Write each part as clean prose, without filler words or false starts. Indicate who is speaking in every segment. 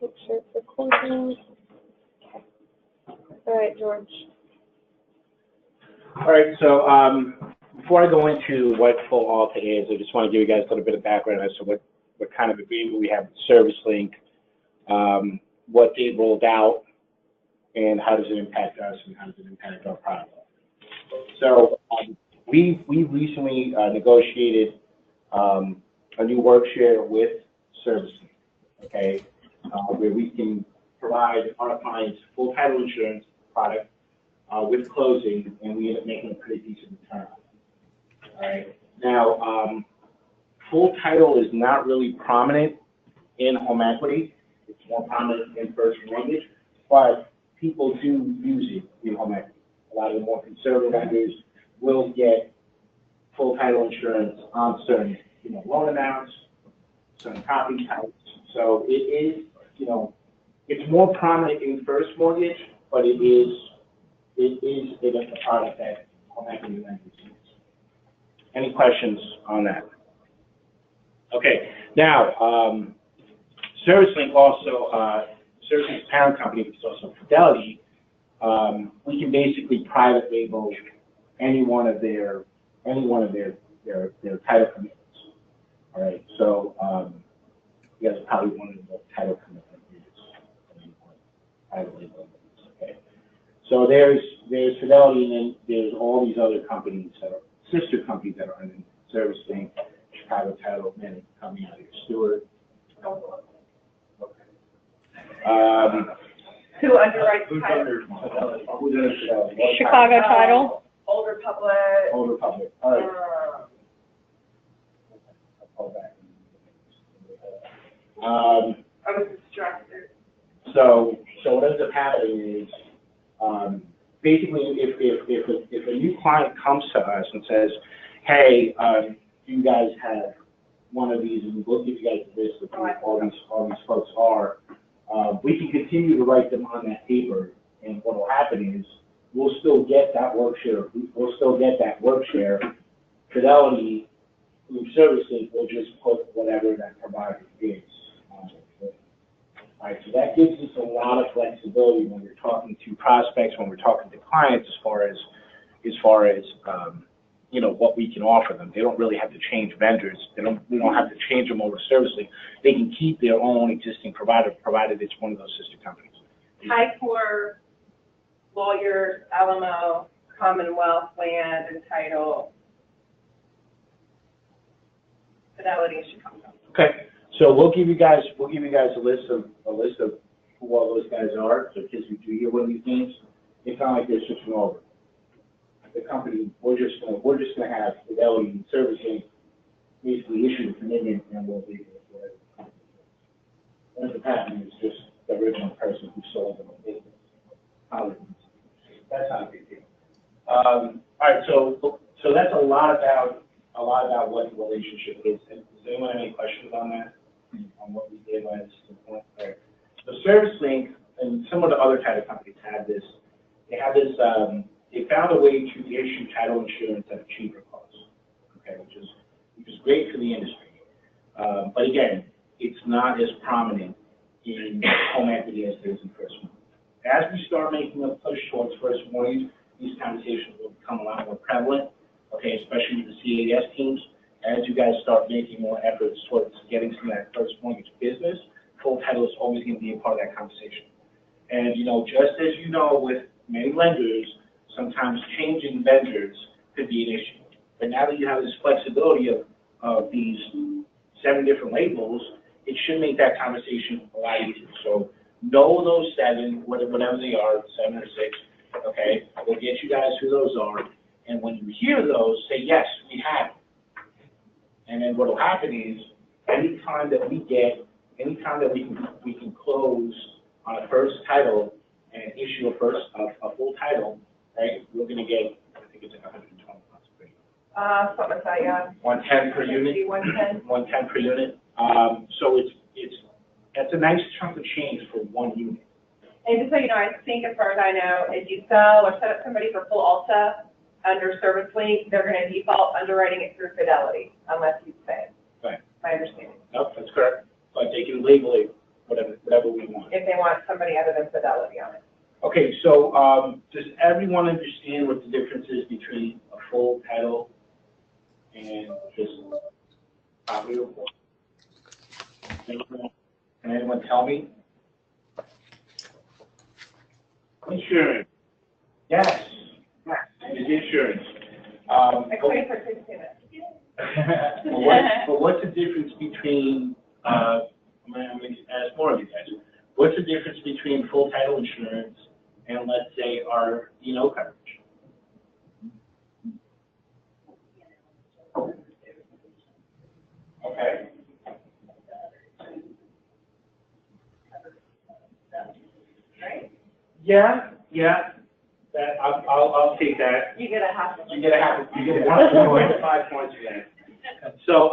Speaker 1: Make sure it's recording. Okay. All right, George.
Speaker 2: All right, so before I go into what Full ALTA is, I just want to give you guys a little bit of background as to what kind of agreement we have with ServiceLink, what they rolled out, and how does it impact us, and how does it impact our product. So we recently negotiated a new work share with ServiceLink, okay, where we can provide our clients full title insurance product with closing, and we end up making a pretty decent return. All right. Now, full title is not really prominent in home equity. It's more prominent in first mortgage, but people do use it in home equity. A lot of the more conservative lenders will get full title insurance on certain, loan amounts, certain property types. So it is, it's more prominent in first mortgage, but it is a product that home equity lenders use. Any questions on that? Okay. Now, ServiceLink also, ServiceLink's parent company, which is also Fidelity, we can basically private label any one of their title commitments. All right. So you guys probably wanted the title commitment title label. Okay. So there's Fidelity, and then there's all these other companies that are sister companies that are under ServiceLink, Chicago Title, Management Company out here, Stewart.
Speaker 3: Who underwrites title?
Speaker 2: Who's under Fidelity?
Speaker 1: Chicago Title.
Speaker 3: Old Republic.
Speaker 2: Old Republic. All right. I'll call back.
Speaker 3: I was distracted.
Speaker 2: So what ends up happening is, basically, if a new client comes to us and says, "Hey, you guys have one of these, and we'll give you guys a list of who all these folks are," we can continue to write them on that paper, and what will happen is we'll still get that work share. We'll still get that work share. Fidelity, through ServiceLink, will just put whatever that provider is. All right, so that gives us a lot of flexibility when we're talking to prospects, when we're talking to clients, as far as what we can offer them. They don't really have to change vendors. We don't have to change them over to ServiceLink. They can keep their own existing provider, provided it's one of those sister companies.
Speaker 3: High Core, lawyers, Alamo, Commonwealth, land and title, Fidelity, and Chicago.
Speaker 2: Okay. So we'll give you guys a list of who all those guys are. So kids who do hear one of these names, it's not like they're switching over. The company, we're just gonna have Fidelity and ServiceLink basically issue the commitment, and we'll leave it with whatever. What ends up happening is just the original person who sold them a business. That's not a big deal. All right, so that's a lot about what the relationship is. Does anyone have any questions on that? On what we did last point? All right. So ServiceLink and some of the other title companies have this. They have this. They found a way to issue title insurance at a cheaper cost. Okay, which is great for the industry. But again, it's not as prominent in home equity as it is in first mortgage. As we start making a push towards first mortgage, these conversations will become a lot more prevalent. Okay, especially with the CAS teams. As you guys start making more efforts towards getting some of that first mortgage business, full title is always going to be a part of that conversation. And, just as with many lenders, sometimes changing vendors could be an issue. But now that you have this flexibility of these 7 different labels, it should make that conversation a lot easier. So know those 7, whatever they are, 7 or 6, okay? We'll get you guys who those are. And when you hear those, say, yes, we have it. And then what will happen is, anytime that we can close on a first title and issue a full title, right? We're going to get, I think it's like 120 bucks per unit.
Speaker 3: Something like that, yeah.
Speaker 2: 110 per unit.
Speaker 3: 110.
Speaker 2: 110 per unit. So that's a nice chunk of change for 1 unit.
Speaker 3: And just so you know, I think as far as I know, if you sell or set up somebody for Full ALTA under ServiceLink, they're going to default underwriting it through Fidelity unless you pay.
Speaker 2: Right.
Speaker 3: My understanding.
Speaker 2: Nope, that's correct. But they can label it whatever we want.
Speaker 3: if they want somebody other than Fidelity on it.
Speaker 2: Okay, so, does everyone understand what the difference is between a full title and just property report? Can anyone tell me?
Speaker 4: Insurance.
Speaker 2: Yes.
Speaker 4: It's insurance.
Speaker 3: According for 2 minutes.
Speaker 2: But what's the difference between, I'm going to ask more of you guys. What's the difference between full title insurance and, let's say, our D&O coverage? Okay. Yeah, that, I'll take that.
Speaker 3: You get a half.
Speaker 2: You get a 1.5 points for that. So,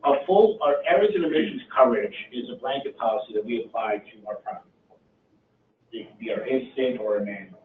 Speaker 2: our errors and omissions coverage is a blanket policy that we apply to our property. It can be our instant or a manual,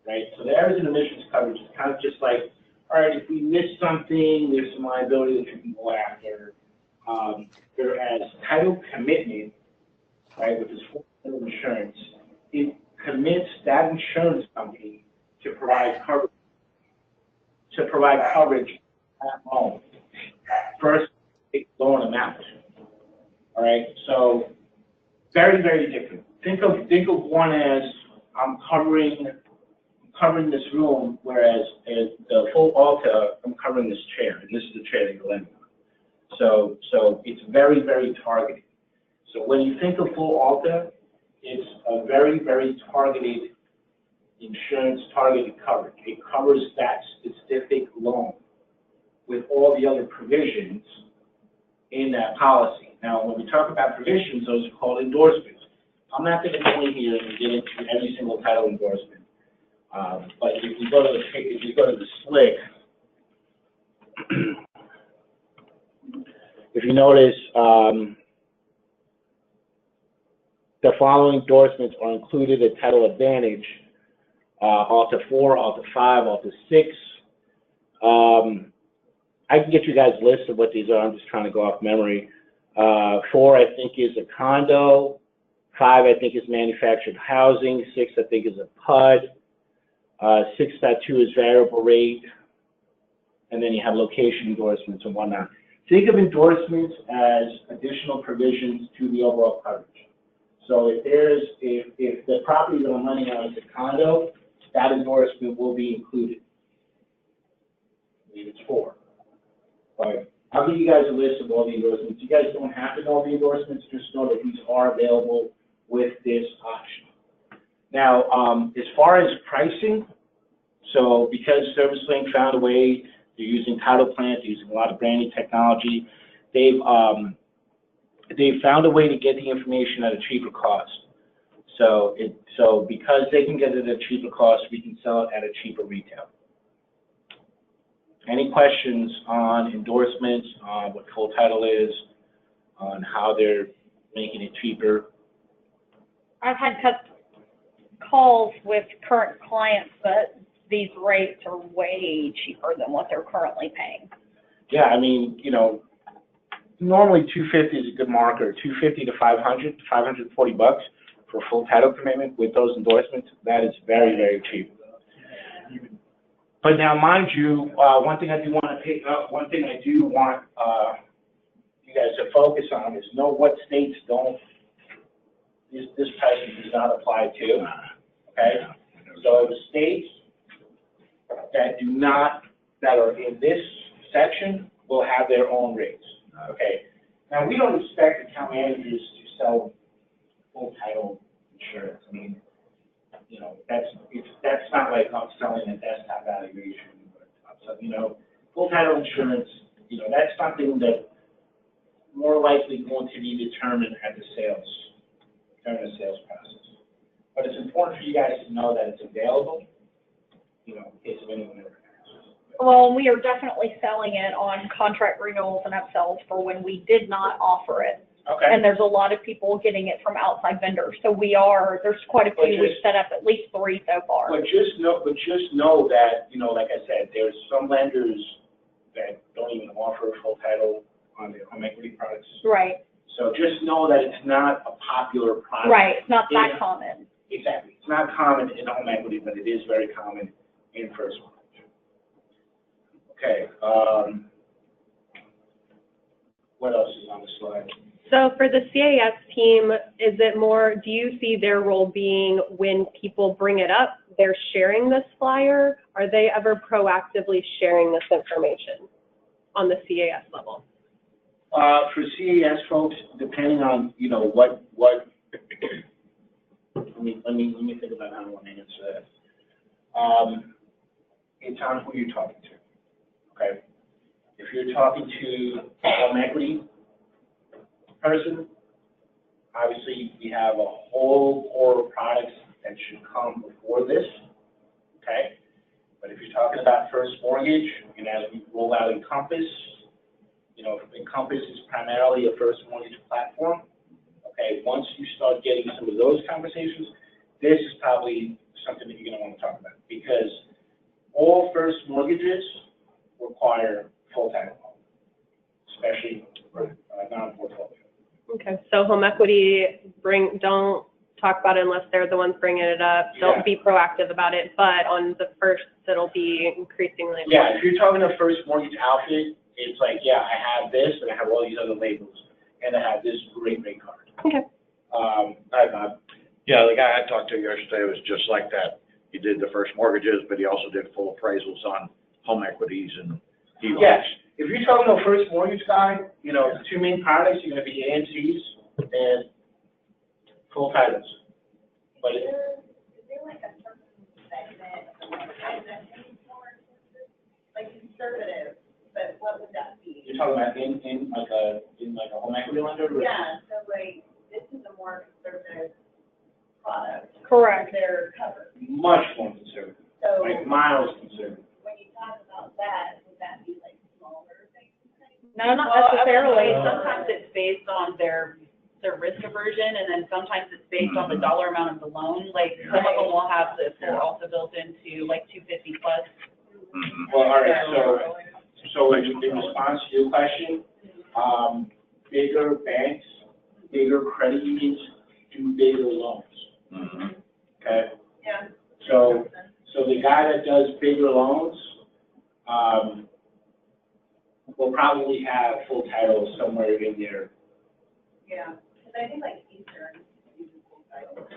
Speaker 2: right? So the errors and omissions coverage is kind of just like, all right, if we miss something, there's some liability that you can go after. Whereas title commitment, right, which is full title insurance, it commits that insurance company to provide coverage at loan. First, loan amount. All right, so very, very different. Think of one as I'm covering this room, whereas as the full ALTA, I'm covering this chair, and this is the chair that you're landing on. So it's very, very targeted. So when you think of full ALTA, it's a very, very targeted insurance, targeted coverage. It covers that specific loan with all the other provisions in that policy. Now, when we talk about provisions, those are called endorsements. I'm not going to go in here and get into every single title endorsement. But if you go to the SLIC, if you notice, the following endorsements are included at Title Advantage, ALTA 4, ALTA 5, ALTA 6. I can get you guys a list of what these are. I'm just trying to go off memory. 4, I think, is a condo. 5, I think, is manufactured housing. 6, I think, is a PUD. 6.2 is variable rate. And then you have location endorsements and whatnot. Think of endorsements as additional provisions to the overall coverage. So if the property that I'm renting out is a condo, that endorsement will be included. I believe it's 4. But I'll give you guys a list of all the endorsements. You guys don't have to know the endorsements, just know that these are available with this option. Now, as far as pricing, so because ServiceLink found a way, they're using title plant, they're using a lot of brand new technology, they've found a way to get the information at a cheaper cost. So because they can get it at a cheaper cost, we can sell it at a cheaper retail. Any questions on endorsements, on what full title is, on how they're making it cheaper?
Speaker 5: I've had calls with current clients that these rates are way cheaper than what they're currently paying.
Speaker 2: Yeah, I mean, you know, normally $250 is a good marker. $250 to $500, $540 for a full title commitment with those endorsements. That is very, very cheap. But now, mind you, one thing I do want you guys to focus on is know what states don't. This pricing does not apply to. Okay, so the states that are in this section will have their own rates. Okay. Now we don't expect account managers to sell full title insurance. I mean, you know, that's not like I'm selling a desktop valuation, but you know, full title insurance, you know, that's something that more likely going to be determined at the sales process. But it's important for you guys to know that it's available, you know, in case of anyone ever asks.
Speaker 5: Well, we are definitely selling it on contract renewals and upsells for when we did not offer it.
Speaker 2: Okay.
Speaker 5: And there's a lot of people getting it from outside vendors. So there's quite a few. We've set up at least 3 so far.
Speaker 2: But just know that, you know, like I said, there's some lenders that don't even offer full title on their home equity products.
Speaker 5: Right.
Speaker 2: So just know that it's not a popular product.
Speaker 5: Right, it's not that common.
Speaker 2: Exactly. It's not common in home equity, but it is very common in first mortgage. Okay, what else is on the slide?
Speaker 1: So for the CAS team, is it more, do you see their role being when people bring it up, they're sharing this flyer? Are they ever proactively sharing this information on the CAS level?
Speaker 2: For CAS folks, depending on, you know, what, let me think about how I want to answer that. It's on who you're talking to, okay? If you're talking to a home equity person, obviously we have a whole core of products that should come before this, okay? But if you're talking about first mortgage, and as we roll out Encompass, you know, Encompass is primarily a first mortgage platform, okay? Once you start getting some of those conversations, this is probably something that you're going to want to talk about, because all first mortgages require full title, especially non-portfolio.
Speaker 1: Okay, so home equity, don't talk about it unless they're the ones bringing it up. Don't be proactive about it, but on the first, it'll be increasingly important.
Speaker 2: Yeah, if you're talking a first mortgage outfit, it's like, yeah, I have this, and I have all these other labels, and I have this great rate card.
Speaker 1: Okay.
Speaker 2: All right, Bob.
Speaker 6: Yeah, the guy I talked to yesterday was just like that. He did the first mortgages, but he also did full appraisals on home equities and HELOCs.
Speaker 2: Yes, if you're talking to a first mortgage guy, you know, the two main products are going to be AMCs and full titles. But
Speaker 3: Is there like a certain segment that needs more, like conservative, but what would that be?
Speaker 2: you're talking about in like a home equity lender? Or-
Speaker 3: Yeah, so like, this is a more conservative product.
Speaker 5: Correct.
Speaker 3: They're covered.
Speaker 2: Much more conservative,
Speaker 3: So
Speaker 2: like miles conservative.
Speaker 3: when you talk about that, would that be like smaller things?
Speaker 5: No, not
Speaker 7: Well, I would
Speaker 5: necessarily.
Speaker 7: say sometimes it's based on their risk aversion, and then sometimes it's based on the dollar amount of the loan. Like, some of them will have the full also built into, like, 250 plus.
Speaker 2: Well, all right, so in response to your question, bigger banks, bigger credit unions do bigger loans, okay?
Speaker 3: Yeah.
Speaker 2: So the guy that does bigger loans, will probably have full title somewhere in there.
Speaker 3: Yeah, because I think like Eastern uses full title.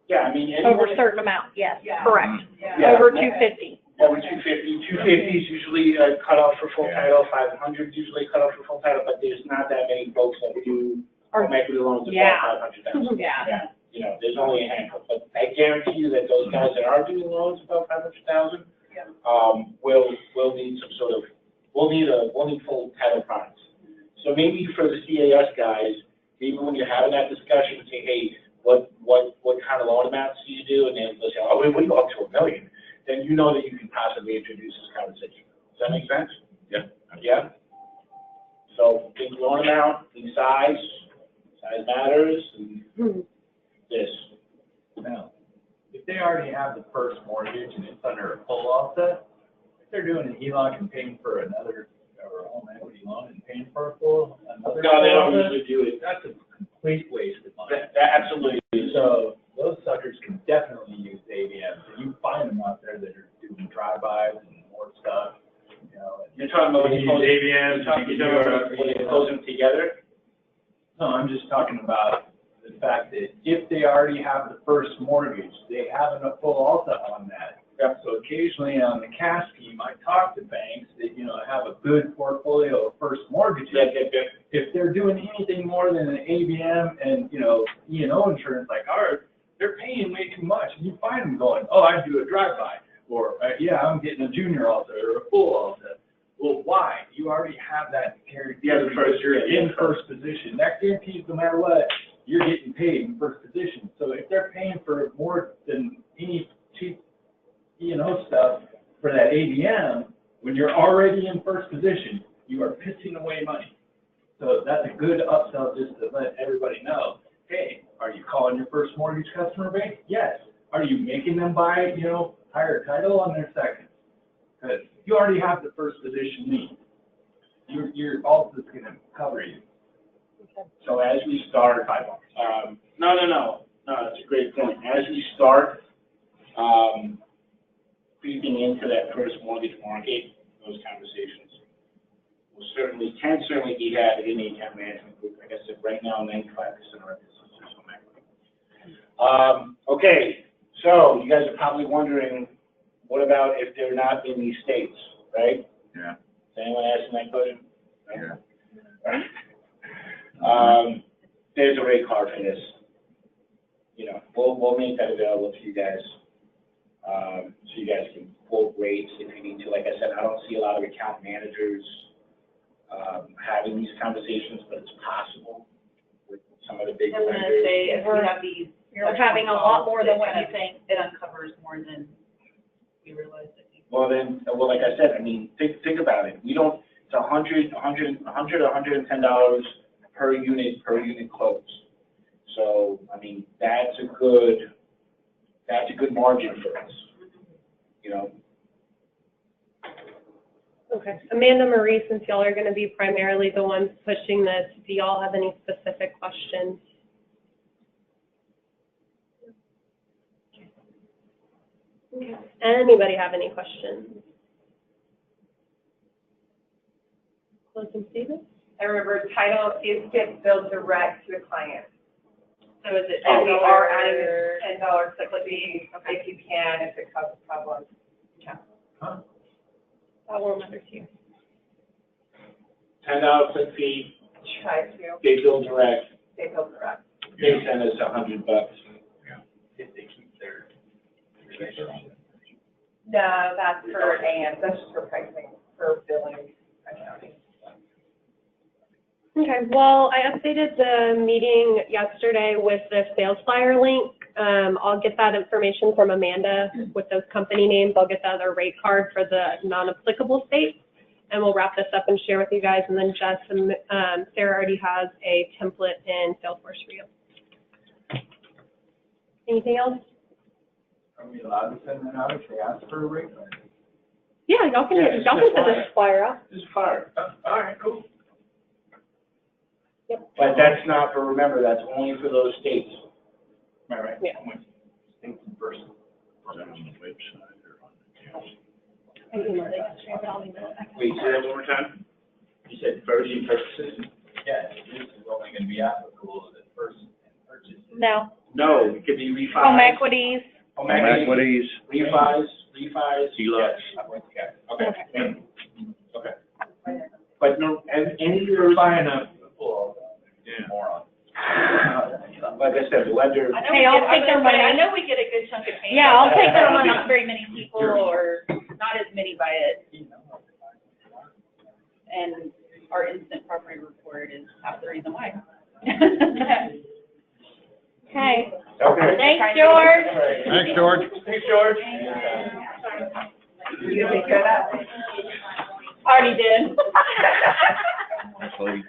Speaker 2: Yeah, I mean,
Speaker 5: Over
Speaker 2: anyone,
Speaker 5: a certain amount, yes,
Speaker 3: Yeah.
Speaker 5: correct.
Speaker 2: Yeah.
Speaker 5: Over 250.
Speaker 2: over 250, 250 is usually cut off for full title, 500 is usually cut off for full title, but there's not that many folks that do home equity loans above 500,000.
Speaker 5: Yeah.
Speaker 2: You know, there's only a handful, but I guarantee you that those guys that are doing loans above 500,000, will need some sort of, we'll need full title products. So maybe for the CAS guys, even when you're having that discussion, say, hey, what kind of loan amounts do you do? And then they'll say, oh, we go up to $1 million. Then you know that you can possibly introduce this conversation. Does that make sense?
Speaker 6: Yeah.
Speaker 2: Yeah? So big loan amount, big size matters, and this.
Speaker 8: Now, if they already have the first mortgage and it's under a full ALTA, if they're doing an HELOC and paying for another, or a home equity loan and paying for another
Speaker 2: No, they don't
Speaker 8: ALTA,
Speaker 2: usually do it.
Speaker 8: that's a complete waste of money.
Speaker 2: That absolutely is.
Speaker 8: So those suckers can definitely use ABMs. And you find them out there that are doing drive-bys and more stuff, you know.
Speaker 2: You're talking about when you close
Speaker 8: ABMs,
Speaker 2: when you close them together?
Speaker 8: No, I'm just talking about the fact that if they already have the first mortgage, they have a full ALTA on that.
Speaker 2: Yep.
Speaker 8: So occasionally on the cash scheme, I talk to banks that, you know, have a good portfolio of first mortgages. If they're doing anything more than an ABM and, you know, E&O insurance like ours, they're paying way too much. And you find them going, oh, I do a drive-by, or yeah, I'm getting a junior ALTA or a full ALTA. Well, why? You already have that guarantee.
Speaker 2: Yeah, the first
Speaker 8: you're
Speaker 2: year,
Speaker 8: in first position. That guarantees no matter what, you're getting paid in first position. So if they're paying for more than any cheap E&O stuff for that ABM, when you're already in first position, you are pissing away money. So that's a good upsell just to let everybody know, hey, are you calling your first mortgage customer base? Yes. Are you making them buy, you know, higher title on their second? Because you already have the first position lead. Your ALTA is going to cover you.
Speaker 2: So as we start, no, that's a great point. As we start, creeping into that first mortgage market, those conversations can certainly be had in the account management group. Like I said, right now, 95% of our business is home equity. Okay, so you guys are probably wondering, what about if they're not in these states, right?
Speaker 6: Yeah.
Speaker 2: Is anyone asking that question?
Speaker 6: Yeah.
Speaker 2: There's a rate card for this. You know, we'll make that available to you guys, so you guys can quote rates if you need to. Like I said, I don't see a lot of account managers having these conversations, but it's possible with some of the big
Speaker 7: I'm
Speaker 2: lenders.
Speaker 7: gonna say, if we have these.
Speaker 5: You're having a lot more than what you think.
Speaker 7: It uncovers more than we realized, I think.
Speaker 2: Well, like I said, I mean, think about it. We don't. It's $110 per unit close. So, I mean, that's a good margin for us, you know.
Speaker 1: Okay. Amanda, Marie, since y'all are going to be primarily the ones pushing this, do y'all have any specific questions? Okay. Anybody have any questions? Closing statement?
Speaker 3: And remember, title is gets billed direct to the client.
Speaker 7: So is it?
Speaker 3: And we are adding this $10 slip fee if you can, if it causes problems.
Speaker 1: That will matter to you.
Speaker 2: $10 flip fee,
Speaker 3: Try to,
Speaker 2: they bill direct,
Speaker 3: they bill direct.
Speaker 2: they send us $100.
Speaker 8: If they keep their.
Speaker 3: No, that's for AM, that's just for pricing, for billing, accounting.
Speaker 1: Okay, well, I updated the meeting yesterday with the sales flyer link. I'll get that information from Amanda with those company names. I'll get the other rate card for the non-applicable states, and we'll wrap this up and share with you guys. And then Jess and Sarah already has a template in Salesforce for you. Anything else?
Speaker 8: Are we allowed to send them out if they ask for a rate card?
Speaker 1: Yeah, y'all can
Speaker 2: Yeah,
Speaker 1: send this flyer out.
Speaker 2: This is fire.
Speaker 8: All right, cool.
Speaker 1: Yep.
Speaker 2: But that's not for, remember, that's only for those states. Am I right?
Speaker 1: Yeah.
Speaker 8: States in person.
Speaker 6: Is that on the website or on the?
Speaker 1: I emailed it yesterday, but I'll email it back.
Speaker 2: Wait, say that one more time? You said first purchases?
Speaker 8: Yeah, this is only gonna be applicable to the first purchase.
Speaker 5: No,
Speaker 2: No, it could be refis.
Speaker 5: home equities.
Speaker 2: Home
Speaker 6: Home equities.
Speaker 2: Refis.
Speaker 6: HELOCs.
Speaker 2: Okay. Okay. But no, and any of
Speaker 8: You're
Speaker 2: those,
Speaker 8: buying a full,
Speaker 6: Yeah.
Speaker 8: moron.
Speaker 2: like I said, the lender,
Speaker 7: I know
Speaker 5: Hey,
Speaker 7: we
Speaker 5: I'll
Speaker 7: get-
Speaker 5: take
Speaker 7: I
Speaker 5: their
Speaker 7: was gonna say,
Speaker 5: money.
Speaker 7: I know we get a good chunk of change.
Speaker 5: Yeah, I'll take their money.
Speaker 7: Not very many people, or not as many buy it, and our instant property report is half the reason why.
Speaker 5: Okay.
Speaker 2: okay.
Speaker 5: Thanks, George.
Speaker 6: Thanks, George.
Speaker 2: Thanks, George.
Speaker 3: You take care of that?
Speaker 5: Already did.
Speaker 6: Thanks, lady.